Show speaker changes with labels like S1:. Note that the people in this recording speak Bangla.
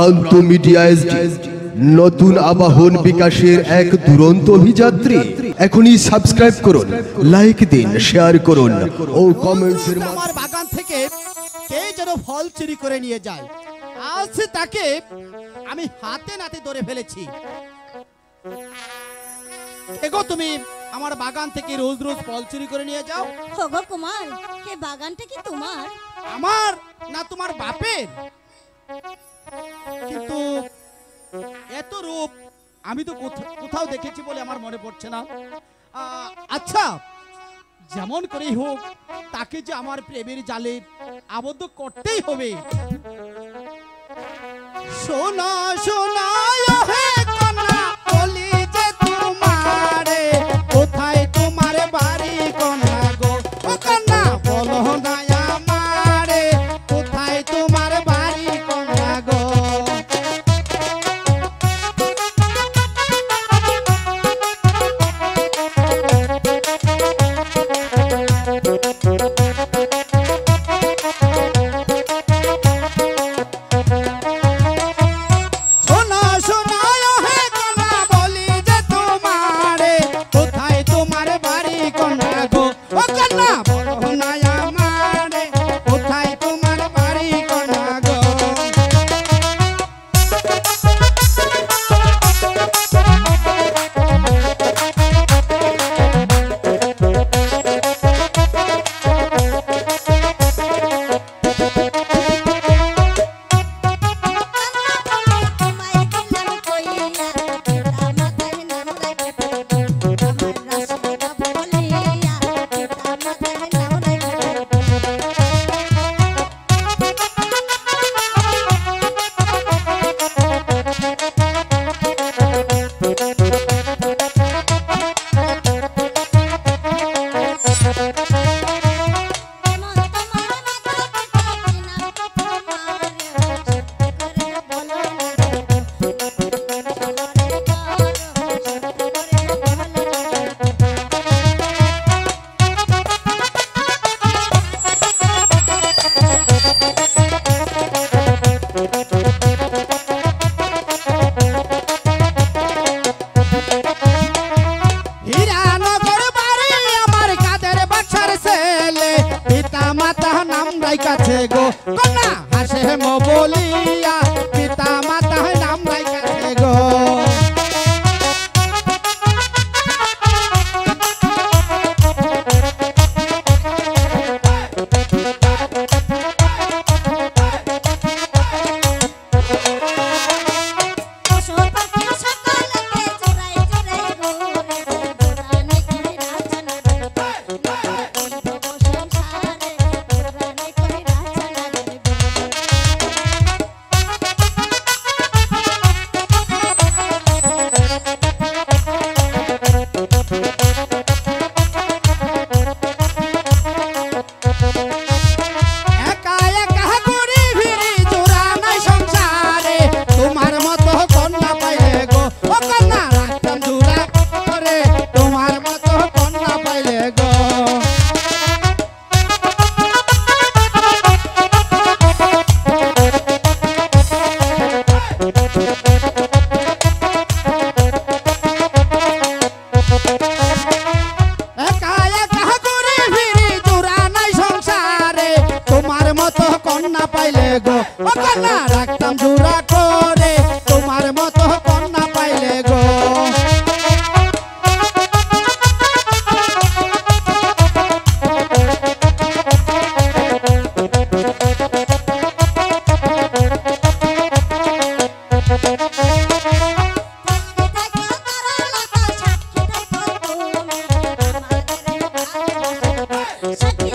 S1: প্রান্ত মিডিয়া এসডি নতুন আবাহন বিকাশের এক দুরন্ত অভিযাত্রী। এখনই সাবস্ক্রাইব করুন, লাইক দিন, শেয়ার করুন ও কমেন্টসের মাধ্যমে
S2: আমার বাগান থেকে কে যেন ফল চুরি করে নিয়ে যায়। আজ তাকে আমি হাতে নাতে ধরে ফেলেছি। এগো তুমি আমার বাগান থেকে রোজ রোজ ফল চুরি করে নিয়ে যাও।
S3: ওগো কুমার, এই বাগানটা কি তোমার?
S2: আমার না তোমার বাপের? কিন্তু এত রূপ আমি তো কোথাও দেখেছি বলে আমার মনে পড়ছে না। আচ্ছা, যেমন করেই হোক তাকে যে আমার প্রেমের জালে আবদ্ধ করতেই হবে। সোনা সোনা হে কন্যা বলি যে তোমারে, কোথায় তোমার বাড়ি কন্যা গো? ও কন্যা বলো না আমারে, কোথায় তোমার বাড়ি কন্যা গো? কাছে গো কন্যা হাসে মো বলিয়া, পিতা মাতা নাম রাই কাছে গো। কন্যা পাইলে গো ও কন্যা রাখতাম জোড়া করে, তোমার মতো কন্যা পাইলে গো।
S3: সাথী